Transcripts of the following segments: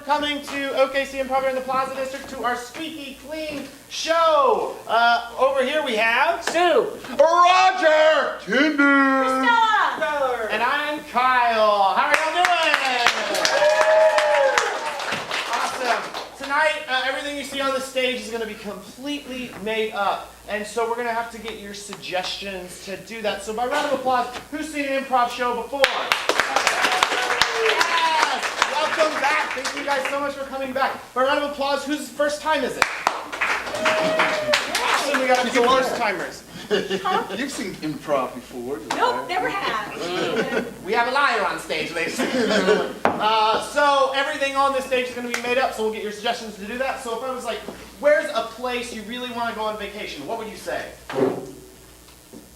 coming to OKC Improv in the Plaza District to our Squeaky Clean show. Over here we have Sue, Roger, Tinder, Stella, and I'm Kyle. How are y'all doing? Awesome. Tonight, everything you see on the stage is going to be completely made up. And so we're going to have to get your suggestions to do that. So by round of applause, who's seen an improv show before? Yes! Welcome back. Thank you guys so much for coming back. By round of applause, whose first time is it? Awesome, we got a few first timers. You've seen improv before. Nope, never have. We have a liar on stage, ladies and gentlemen. So everything on this stage is going to be made up, so we'll get your suggestions to do that. So if I was like, where's a place you really want to go on vacation, what would you say? You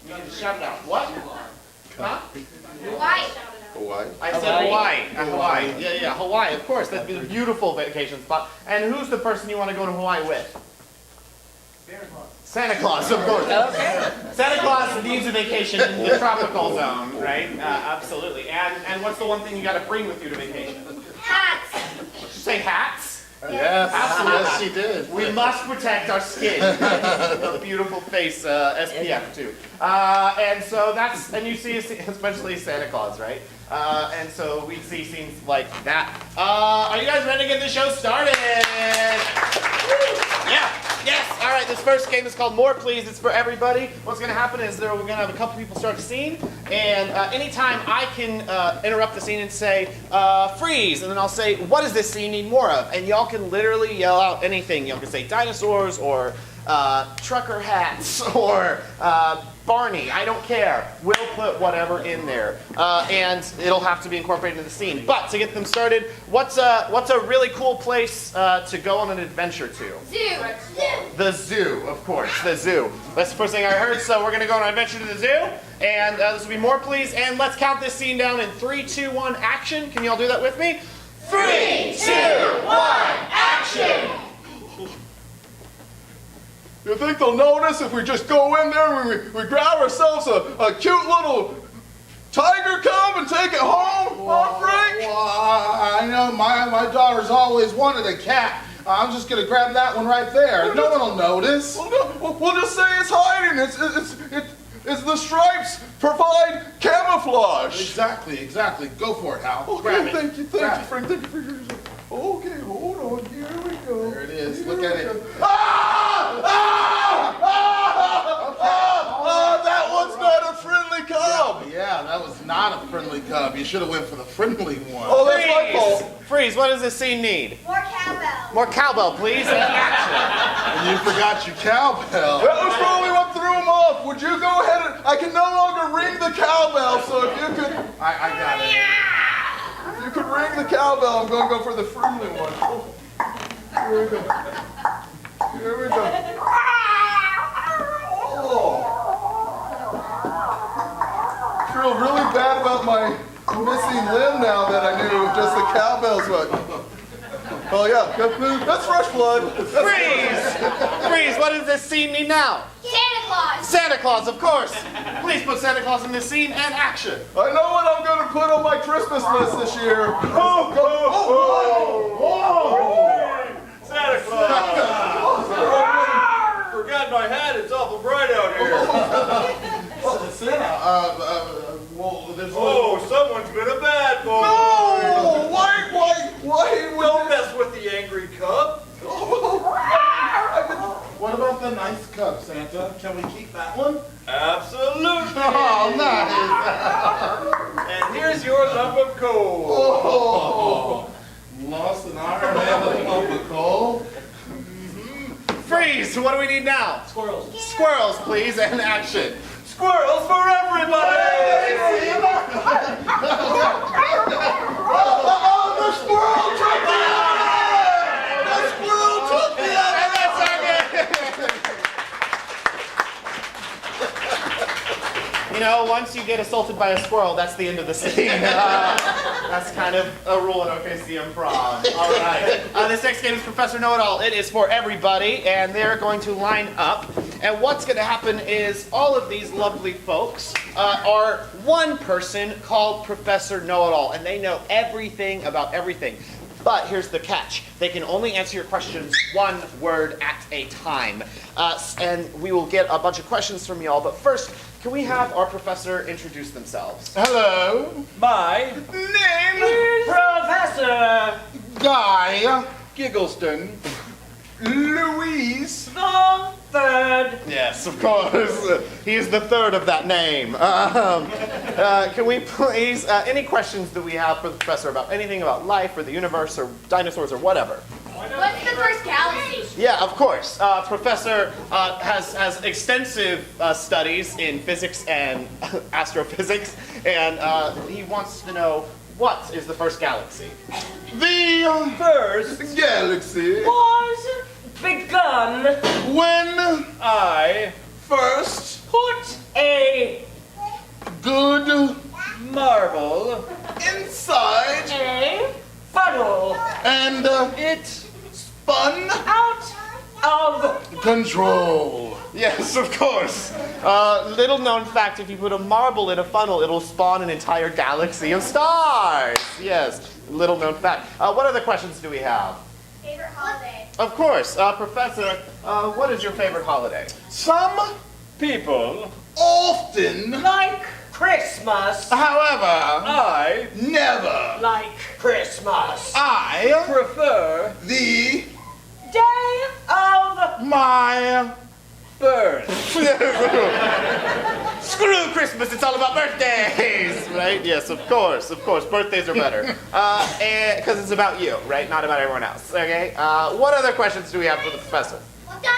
can just shout it out. What? Huh? Hawaii. Hawaii. I said Hawaii. Hawaii. Yeah, Hawaii, of course. That'd be a beautiful vacation spot. And who's the person you want to go to Hawaii with? Santa Claus, of course. Okay. Santa Claus needs a vacation in the tropical zone, right? Absolutely. And what's the one thing you got to bring with you to vacation? Hats. Did you say hats? Yes, Absolutely. yes, she did. We must protect our skin. A beautiful face, SPF too. And so that's, and you see especially Santa Claus, right? And so we see scenes like that. Are you guys ready to get the show started? Yeah. Yes. All right. This first game is called More Please. It's for everybody. What's going to happen is we're going to have a couple people start a scene, and anytime I can interrupt the scene and say freeze, and then I'll say, what does this scene need more of? And y'all can literally yell out anything. Y'all can say dinosaurs or trucker hats or Barney, I don't care. We'll put whatever in there, and it'll have to be incorporated into the scene. But to get them started, what's a really cool place to go on an adventure to? Zoo. The zoo, of course, the zoo. That's the first thing I heard. So we're gonna go on an adventure to the zoo, and this will be More Please. And let's count this scene down in 3, 2, 1, action. Can you all do that with me? 3, 2, 1, action. You think they'll notice if we just go in there and we grab ourselves a cute little tiger cub and take it home, Frank? Well, I know my daughter's always wanted a cat. I'm just gonna grab that one right there. No one will notice. We'll just say it's hiding. It's the stripes provide camouflage. Exactly. Go for it, Hal. Okay, Grab it. thank you, Frank. Thank you for your. Okay, hold on. Here we go. There it is. Look at it. That one's not a friendly cub. Yeah, that was not a friendly cub. You should have went for the friendly one. Oh, that's my fault. Freeze, what does this scene need? More cowbell. More cowbell, please, and action. And you forgot your cowbell. That was probably what threw him off. Would you go ahead and I can no longer ring the cowbell, so if you could I got it. if you could ring the cowbell, I'm gonna go for the friendly one. Oh, here we go. Here we go. Oh. I feel really bad about my missing limb now that I knew just the cowbell's what. Oh yeah, that's fresh blood. Freeze, what does this scene need now? Santa Claus. Santa Claus, of course. Please put Santa Claus in this scene and action. I know what I'm going to put on my Christmas list this year. Santa Claus! Forgot my hat, it's awful bright out here. Well, there's Oh, someone's been a bad boy. No! Why Don't mess with the angry cub. What about the nice cub, Santa? Can we keep that one? Absolutely. Oh, nice. And here's your lump of coal. Oh, lost an iron and a lump of coal. Freeze, what do we need now? Squirrels. Squirrels, please, and action. Squirrels for everybody. Oh, the squirrel took the eye! The squirrel took the eye! And that's our game. You know, once you get assaulted by a squirrel, that's the end of the scene. That's kind of a rule in OKC Improv. All right. This next game is Professor Know-It-All. It is for everybody, and they're going to line up. And what's going to happen is all of these lovely folks are one person called Professor Know-It-All, and they know everything about everything. But here's the catch. They can only answer your questions one word at a time. And we will get a bunch of questions from y'all. But first, can we have our professor introduce themselves? Hello. My Name? Professor Guy. Giggleston. Louise. the Third. Yes, of course. He's the third of that name. Can we please, any questions that we have for the professor about anything about life or the universe or dinosaurs or whatever? What's the first galaxy? Yeah, of course. Professor has extensive studies in physics and astrophysics, and he wants to know what is the first galaxy? The First, galaxy. Was begun. When I first Put a good marvel inside a funnel and it spun out of control. Yes, of course. Little known fact, if you put a marble in a funnel, it'll spawn an entire galaxy of stars. Yes, little known fact. What other questions do we have? Favorite holiday? Of course. Professor, what is your favorite holiday? Some people. often, like Christmas. However, I never. Like Christmas. I prefer the Day of my birth. screw Christmas, it's all about birthdays, right? Yes, of course, birthdays are better. Because it's about you, right? Not about everyone else, okay? What other questions do we have for the professor? What got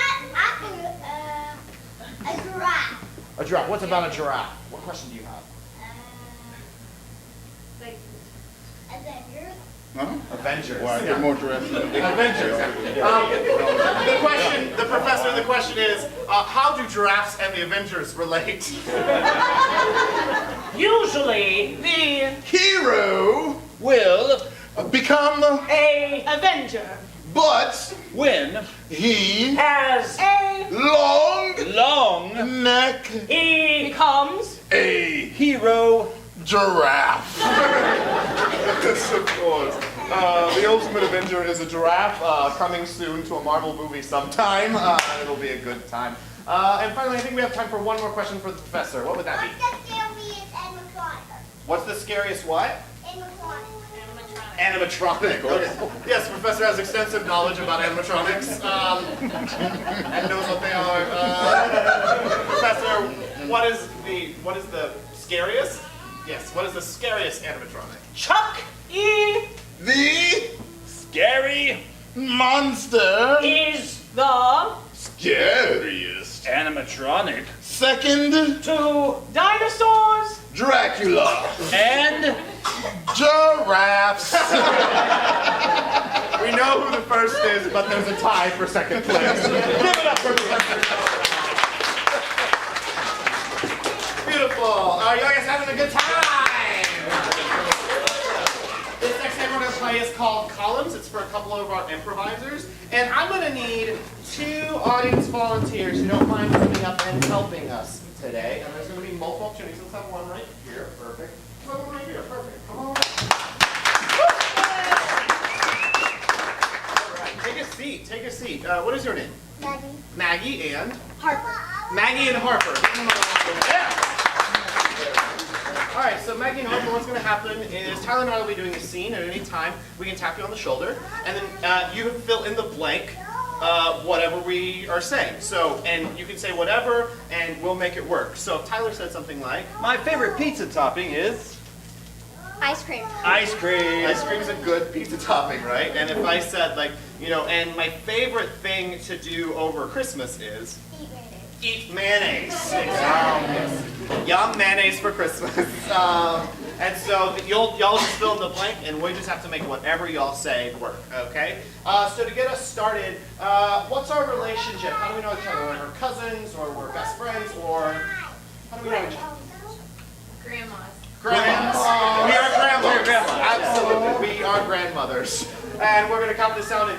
a giraffe? A giraffe, what's about a giraffe? What question do you have? Like Avengers? Huh? Avengers. Why, Yeah. get more dressed. Avengers. The question is, how do giraffes and the Avengers relate? usually the Hero Will become a Avenger but win he has a long neck he becomes a hero. giraffe. Yes, of course. The Ultimate Avenger is a giraffe, coming soon to a Marvel movie sometime. It'll be a good time. And finally, I think we have time for one more question for the professor. What would that be? What's the scariest animatronic? What's the scariest what? Animatronic. Okay. Yes, the professor has extensive knowledge about animatronics and knows what they are. Professor, what is the scariest? Yes, what is the scariest animatronic? Chuck E. The Scary monster is the scariest. animatronic. Second to dinosaurs Dracula. And Giraffes. We know who the first is, but there's a tie for second place. Give it up for Professor. Beautiful. Are you guys having a good time? This next game we're going to play is called Columns. It's for a couple of our improvisers. And I'm going to need 2 audience volunteers who don't mind coming up and helping us today. And there's going to be multiple opportunities. Let's have one right here. Perfect. Let's have one right here. Perfect. Come on. All right. Take a seat. Take a seat. What is your name? Maggie. Maggie and? Harper. Maggie and Harper. Yeah. All right, so Maggie and Harper, what's going to happen is Tyler and I will be doing a scene at any time. We can tap you on the shoulder, and then you fill in the blank, whatever we are saying. So, and you can say whatever, and we'll make it work. So if Tyler said something like, my favorite pizza topping is Ice cream. ice cream. ice cream's a good pizza topping, right? And if I said like, and my favorite thing to do over Christmas is Eat mayonnaise. eat mayonnaise. Yes. Yum mayonnaise for Christmas. And so y'all just fill in the blank, and we just have to make whatever y'all say work. Okay. So to get us started, what's our relationship? How do we know each other? We're cousins, or we're best friends, or how do we know each other? Grandmas. Grandmas. We are grandmothers. Absolutely, we are grandmothers. And we're gonna count this down in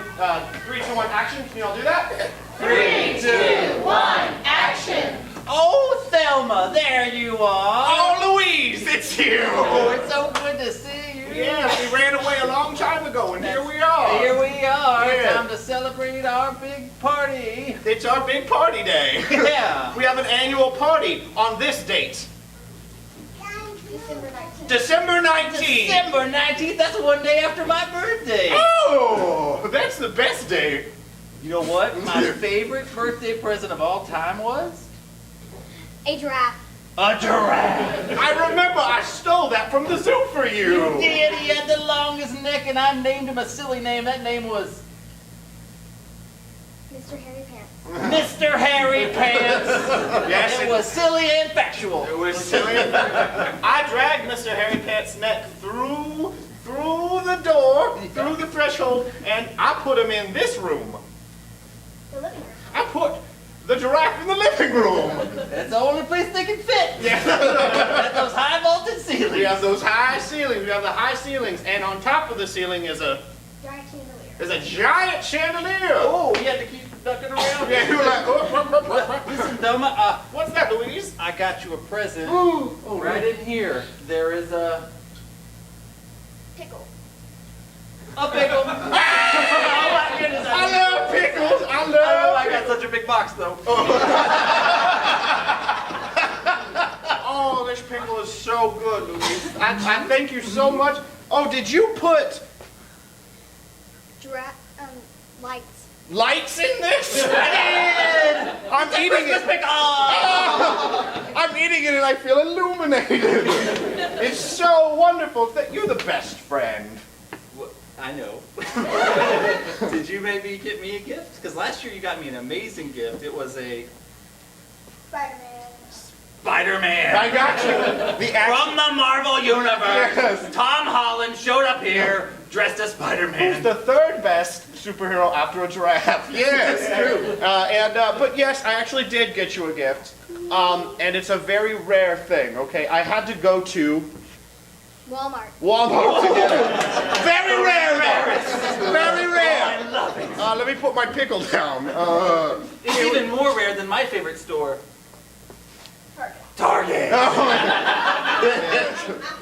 3, 2, 1, action. Can you all do that? 3, 2, 1, action. Oh, Thelma, there you are. Oh, Louise, it's you. Oh, it's so good to see you. Yes, we ran away a long time ago. ago, and here we are. Here we are. Yeah. Time to celebrate our big party. It's our big party day. Yeah. We have an annual party on this date. December 19th. December 19th. December 19th. That's one day after my birthday. Oh, that's the best day. You know what? My favorite birthday present of all time was A giraffe. a giraffe. I remember I stole that from the zoo for you. You did. He had the longest neck, and I named him a silly name. That name was Mr. Harry Pants. Mr. Hairy Pants. Yes, It was silly and factual. It was silly. I dragged Mr. Harry Pants' neck through the door, through the threshold, and I put him in this room. The living room. I put the giraffe in the living room. That's the only place they can fit. Yeah. At those high vaulted ceilings. We have those high ceilings. We have the high ceilings, and on top of the ceiling is a Giant chandelier. giant chandelier. Oh, you had to keep ducking around. Yeah, you were like, oh, Listen, Doma, what's that, Louise? I got you a present. Ooh. Right in here, there is a Pickle. pickle. Oh my goodness! I love pickles. I Oh, love I got such a big box though. Oh, this pickle is so good, Louise. I thank you so much. Oh, did you put Giraffe. Lights. lights in this? I'm eating Christmas it. pickle. I'm eating it and I feel illuminated. It's so wonderful. You're the best friend. I know. Did you maybe get me a gift? Because last year you got me an amazing gift. It was a Spider-Man. Spider-Man. I got you. The action. From the Marvel Universe. Yes. Tom Holland showed up here dressed as Who's Spider-Man. the third best superhero after a giraffe? Yes, true. But yes, I actually did get you a gift. And it's a very rare thing, okay? I had to go to Walmart. Walmart to get it. Very rare, very rare. I love it. Let me put my pickle down. It's even more rare than my favorite store, Target. Target.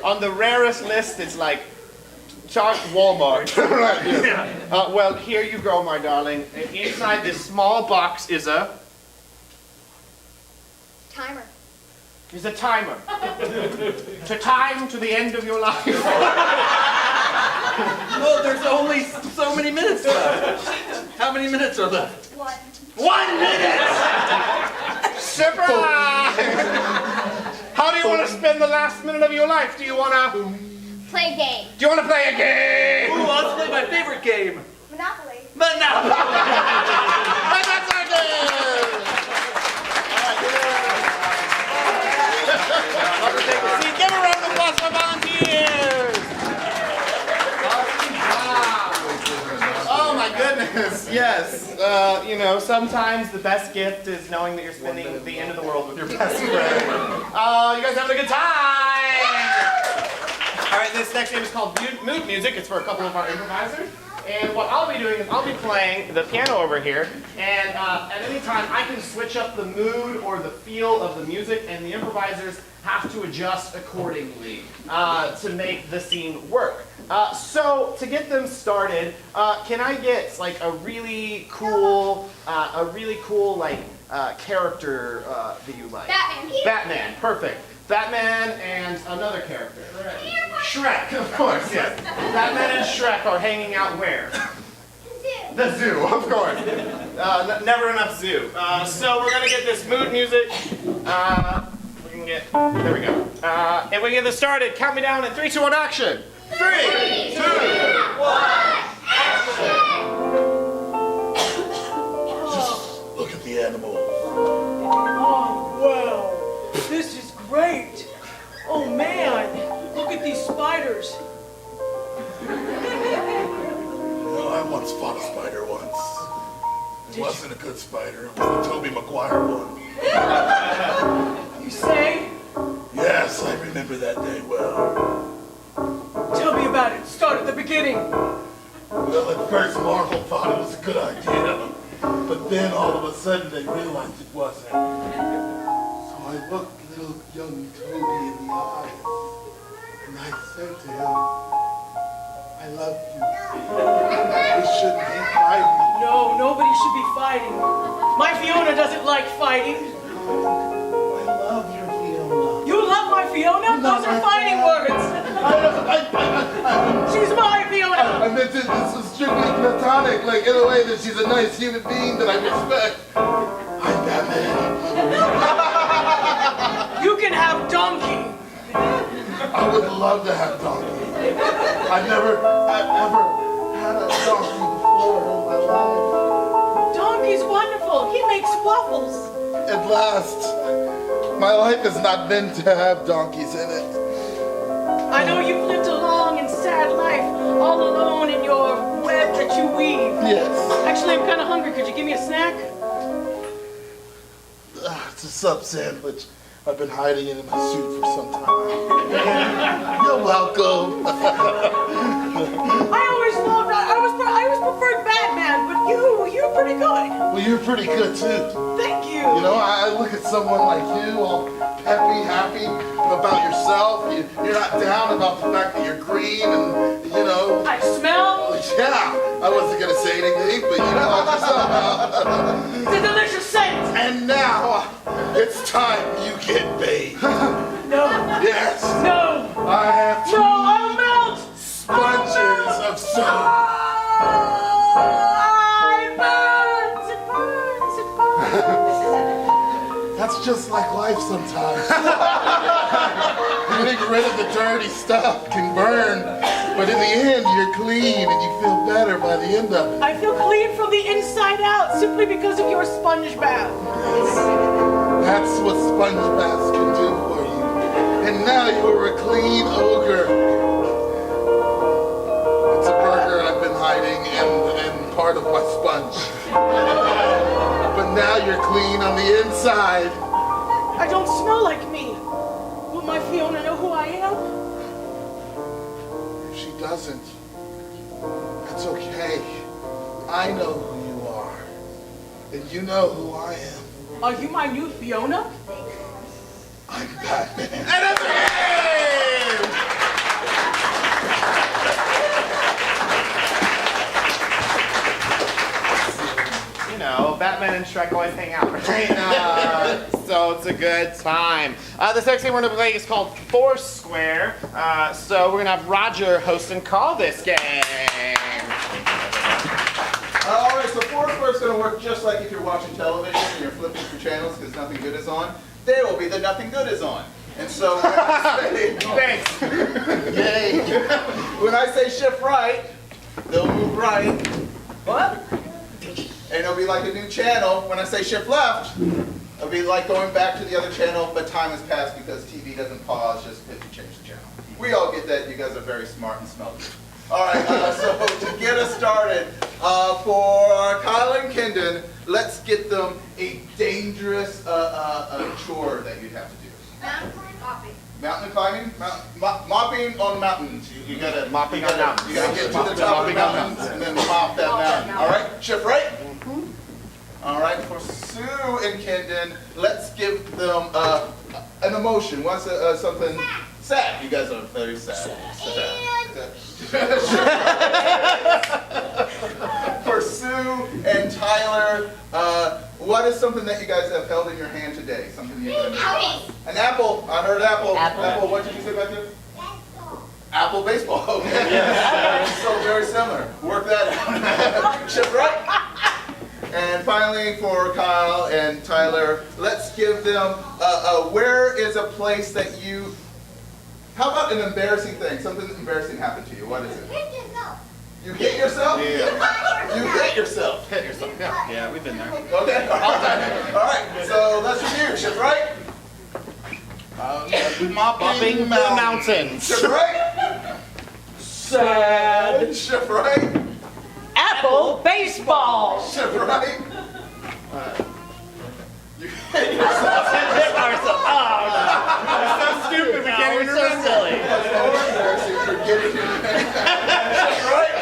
On the rarest list, it's like Walmart. Right here. Well, here you go, my darling. Inside this small box is a Timer. timer. To time to the end of your life. Oh, there's only so many minutes left. How many minutes are left? 1. 1 minute! Surprise! How do you want to spend the last minute of your life? Do you want to Play game. play a game? Ooh, let's play my favorite game. Monopoly. Monopoly. And that's our game! See, give a round of applause for volunteers! Oh my goodness, yes. Sometimes the best gift is knowing that you're spending the end of the world with your best friend. You guys having a good time? All right, this next game is called Mood Music. It's for a couple of our improvisers. And what I'll be doing is I'll be playing the piano over here, and at any time I can switch up the mood or the feel of the music, and the improvisers have to adjust accordingly to make the scene work. So to get them started, can I get like a really cool character that you like? Batman. Batman, perfect. Batman and another character. Shrek, of course, yes. Batman and Shrek are hanging out where? The zoo, of course. Never enough zoo. So we're gonna get this mood music. There we go. And we get this started. Count me down in 3, 2, 1, action. 3, 2, 1, action. Look at the animals. Oh, wow. This is great. Oh, man. Look at these spiders. I once fought a spider once. It wasn't a good spider. It was the Tobey Maguire one. You say? Yes, I remember that day well. Tell me about it. Start at the beginning. Well, at first Marvel thought it was a good idea. But then all of a sudden they realized it wasn't. So I looked little young Toby in the eyes. And I said to him, I I love you. We shouldn't be fighting. No, nobody should be fighting. My Fiona doesn't like fighting. I love your Fiona. You love my Fiona? Those are fighting words. She's my Fiona. I meant this is strictly platonic, like in a way that she's a nice human being that I respect. I'm Batman. You can have Donkey. I would love to have donkey. I've never had a donkey before in my life. Donkey's wonderful. He makes waffles. At last, my life has not been to have donkeys in it. I know you've lived a long and sad life, all alone in your web that you weave. Yes. Actually, I'm kind of hungry. Could you give me a snack? It's a sub sandwich. I've been hiding it in my suit for some time. You're welcome. I always preferred Batman, but you're pretty good. Well, you're pretty good too. Thank you. You know, I look at someone like you, all peppy, happy about yourself. You're not down about the fact that you're green and, you know. I smell. Yeah, I wasn't going to say anything, but you know yourself. It's a delicious scent. And now, it's time you get paid. No. Yes. No. I have two I'll melt. sponges of soap. It burns. It burns. It burns. That's just like life sometimes. Getting rid of the dirty stuff can burn, but in the end, you're clean and you feel better by the end of it. I feel clean from the inside out simply because of your sponge bath. That's what sponge baths can do for you. And now you're a clean ogre. It's a burger I've been hiding and part of my sponge. But now you're clean on the inside. I don't smell like me. Will my Fiona know who I am? If she doesn't, that's okay. I know who you are. And you know who I am. Are you my new Fiona? I'm Batman. And it's a game! You know, Batman and Shrek always hang out, right? So it's a good time. This next game we're going to play is called Foursquare. So we're going to have Roger host and call this game. All right, so Foursquare is going to work just like if you're watching television and you're flipping through channels because nothing good is on. There will be the nothing good is on. And so when I say, Thanks. Yay. when I say shift right, they'll move right. What? And it'll be like a new channel. When I say shift left, it'll be like going back to the other channel, but time has passed because TV doesn't pause just if you change the channel. We all get that. You guys are very smart and smell good. All right, so to get us started, for Kyle and Kendon, let's get them a dangerous chore that you'd have to do. Mountain climbing? Mopping on mountains. You gotta Mopping on mountains. You gotta get to the top of the mountains and then mop that mountain. All right, shift right. All right, for Sue and Kendon, let's give them an emotion. What's something sad? You guys are very sad. For Sue and Tyler, what is something that you guys have held in your hand today? Something you can An apple. I heard apple. Apple. What did you say back there? Apple baseball. Okay. Yes. So very similar. Work that out. Shift right. And finally, for Kyle and Tyler, let's give them where is a place that you. How about an embarrassing thing? Something embarrassing happened to you. What is it? You hit yourself? Yeah. You hit yourself. Hit yourself. Yeah, we've been there. Okay. All right. So let's review. Shift right. Mopping the mountains. Shift right. Sad. Shift right. Apple baseball. Shift right. You hit Hit ourselves. Oh, no. We're so stupid. We can't even remember. silly. That's more embarrassing for getting your Shift right.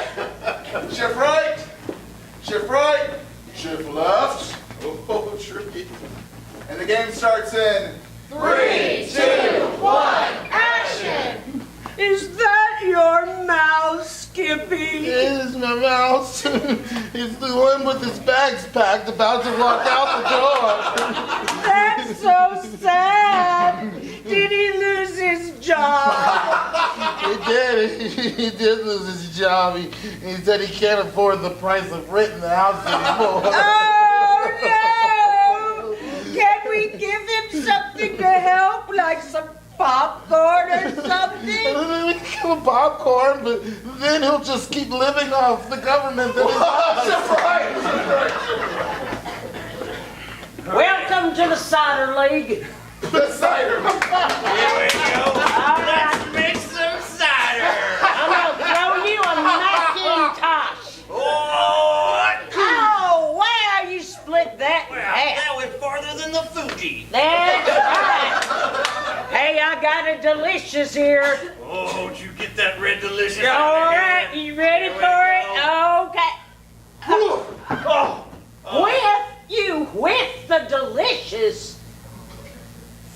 Shift right. Shift right. Shift left. Oh, tricky. And the game starts in 3, 2, 1, action! Is that your mouse, Skippy? be? It's my mouse. It's the one with his bags packed, about to walk out the door. That's so sad. Did he lose his job? He did. He did lose his job. He said he can't afford the price of rent in the house anymore. Oh no! Can we give him something to help, like some popcorn or something? We can give him popcorn, but then he'll just keep living off the government. Welcome to the Cider League. The cider. All right, Make some cider. I'm gonna throw you a Macintosh. What? Oh, wow, you split that in half. That went farther than the Fuji. That's right. Hey, I got a delicious here. Oh, did you get that red delicious? All right, you ready for it? Okay. With the delicious,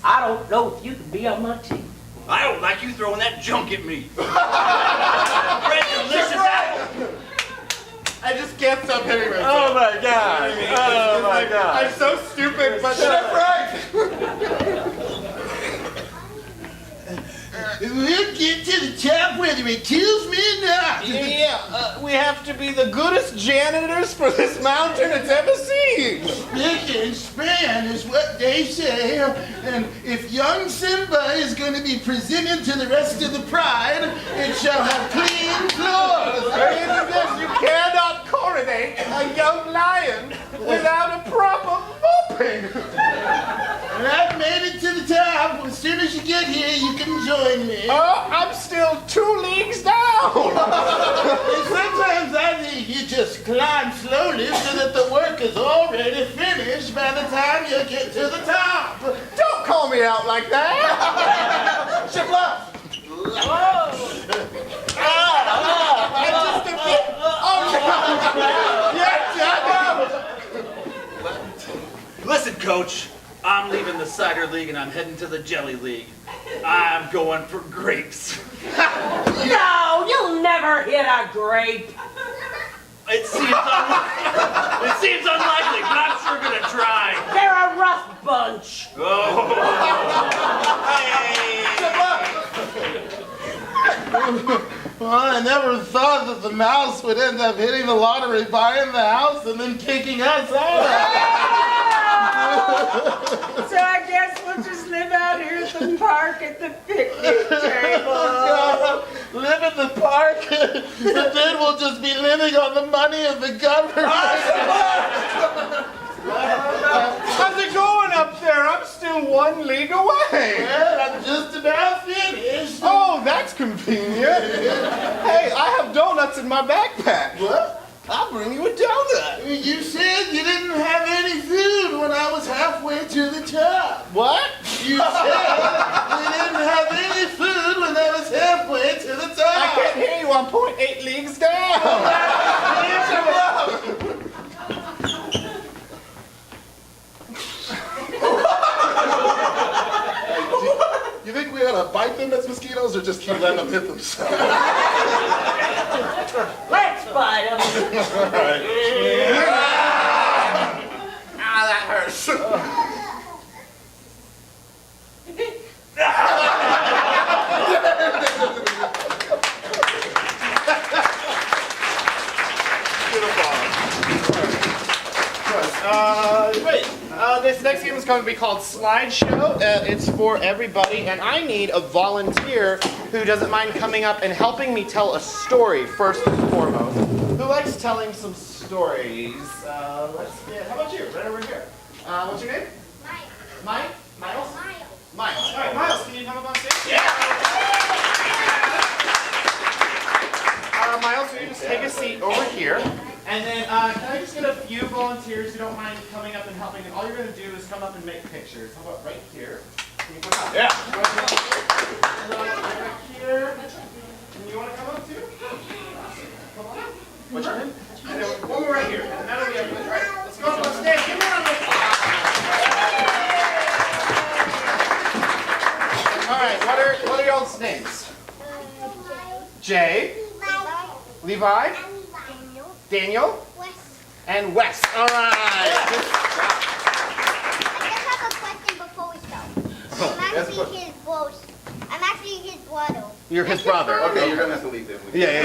I don't know if you can be on my team. I don't like you throwing that junk at me. Red delicious apple. I just can't stop hitting myself. Oh my God! Oh my God! I'm so stupid, but that's right. We'll get to the top whether it kills me or not. Yeah, we have to be the goodest janitors for this mountain it's ever seen. Spick and span is what they say. And if young Simba is going to be presented to the rest of the pride, it shall have clean floors. Even this, you cannot coronate a young lion without a proper mopping. And I've made it to the top. As soon as you get here, you can join me. Oh, I'm still 2 leagues down. And sometimes I think you just climb slowly so that the work is already finished by the time you get to the top. Don't call me out like that. Shift left. I'm just a bit. Oh, no. Listen, Coach. I'm leaving the Cider League and I'm heading to the Jelly League. I'm going for grapes. No, you'll never hit a grape. It seems unlikely, but I'm sure gonna try. They're a rough bunch. Oh. Well, I never thought that the mouse would end up hitting the lottery, buying the house, and then kicking us out. So I guess we'll just live out here at the park at the picnic table. Live in the park, but then we'll just be living on the money of the government. How's it going up there? I'm still 1 league away. Well, I'm just about finished. Oh, that's convenient. Hey, I have donuts in my backpack. What? I'll bring you a donut. You said you didn't have any food when I was halfway to the top. What? You said you didn't have any food when I was halfway to the top. I can't hear you. I'm 0.8 leagues down. You think we ought to bite them as mosquitoes or just keep letting them hit themselves? Let's bite them. Ah, that hurts. This next game is going to be called Slideshow. It's for everybody, and I need a volunteer who doesn't mind coming up and helping me tell a story first and foremost. Who likes telling some stories? Let's get. How about you? Right over here. What's your name? Mike. Miles. Miles. All right, Miles. Can you come up on stage? Yeah. Miles, will you just take a seat over here? And then, can I just get a few volunteers who don't mind coming up and helping? And all you're going to do is come up and make pictures. How about right here? Can you come up? Yeah. Right here. And you want to come up too? Come on up. What's your name? And then one more right here. And that'll be everything. All right, let's go up on stage. Give me a round of applause. All right, what are y'all's names? Jay. Levi, Daniel, Wes. and Wes. All right. I just have a question before we start. I'm actually his brother. You're his brother. Okay, you're gonna have to leave them. Yeah.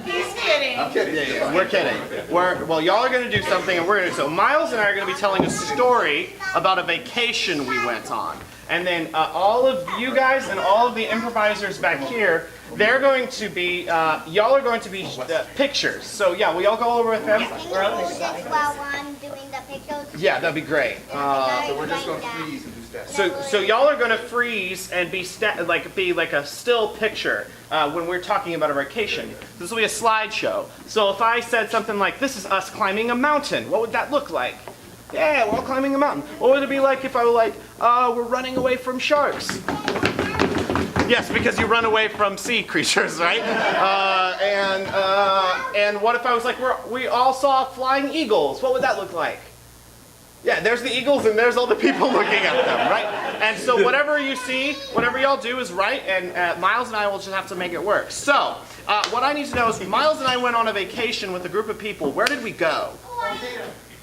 He's kidding. I'm kidding. Yeah, we're kidding. Well, y'all are going to do something, and we're going to. So Miles and I are going to be telling a story about a vacation we went on. And then all of you guys and all of the improvisers back here, they're going to be, y'all are going to be pictures. So yeah, will y'all go over with them? Can you hold this while I'm doing the pictures? Yeah, that'd be great. So we're just gonna freeze and do stats. So y'all are going to freeze and be like a still picture when we're talking about a vacation. This will be a slideshow. So if I said something like, "This is us climbing a mountain," what would that look like? Yeah, we're all climbing a mountain. What would it be like if I were like, "We're running away from sharks"? Yes, because you run away from sea creatures, right? And what if I was like, we all saw flying eagles? What would that look like? Yeah, there's the eagles and there's all the people looking at them, right? And so whatever you see, whatever y'all do is right, and Miles and I will just have to make it work. So, what I need to know is, Miles and I went on a vacation with a group of people. Where did we go?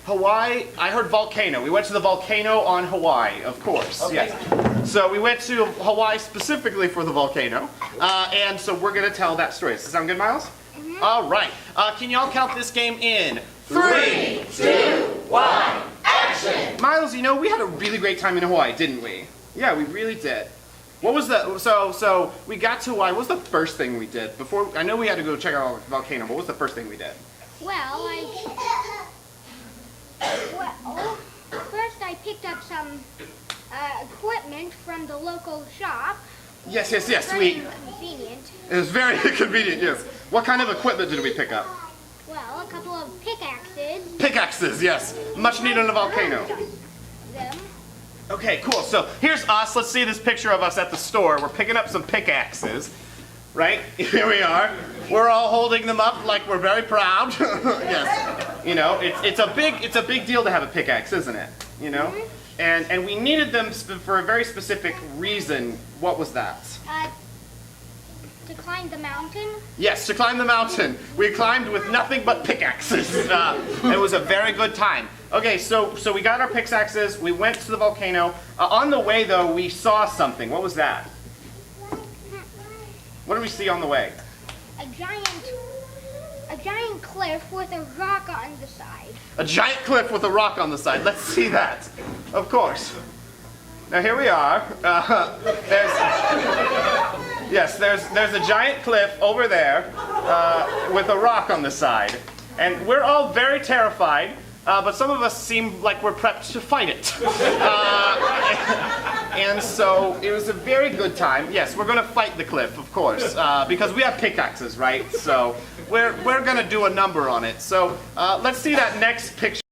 Hawaii. I heard volcano. We went to the volcano on Hawaii, of course. Okay. Yes. So we went to Hawaii specifically for the volcano, and so we're gonna tell that story. Does that sound good, Miles? Mm-hmm. All right. Can y'all count this game in 3, 2, 1, action! Miles, you know we had a really great time in Hawaii, didn't we? Yeah, we really did. What was the so we got to Hawaii? What was the first thing we did before? I know we had to go check out the volcano. What was the first thing we did? First I picked up some equipment from the local shop. Yes. Very inconvenient. It was very inconvenient, yes. What kind of equipment did we pick up? Well, a couple of pickaxes. Pickaxes, yes. Much needed in a volcano. Them. Okay, cool. So here's us. Let's see this picture of us at the store. We're picking up some pickaxes, right? Here we are. We're all holding them up like we're very proud. Yes. You know, it's a big deal to have a pickaxe, isn't it? You know? And we needed them for a very specific reason. What was that? To climb the mountain. Yes, to climb the mountain. We climbed with nothing but pickaxes. It was a very good time. Okay, so we got our pickaxes. We went to the volcano. On the way, though, we saw something. What was that? What did we see on the way? A giant cliff with a rock on the side. A giant cliff with a rock on the side. Let's see that. Of course. Now here we are. There's a giant cliff over there with a rock on the side, and we're all very terrified. But some of us seem like we're prepped to fight it. And so it was a very good time. Yes, we're going to fight the cliff, of course, because we have pickaxes, right? So we're going to do a number on it. So let's see that next picture.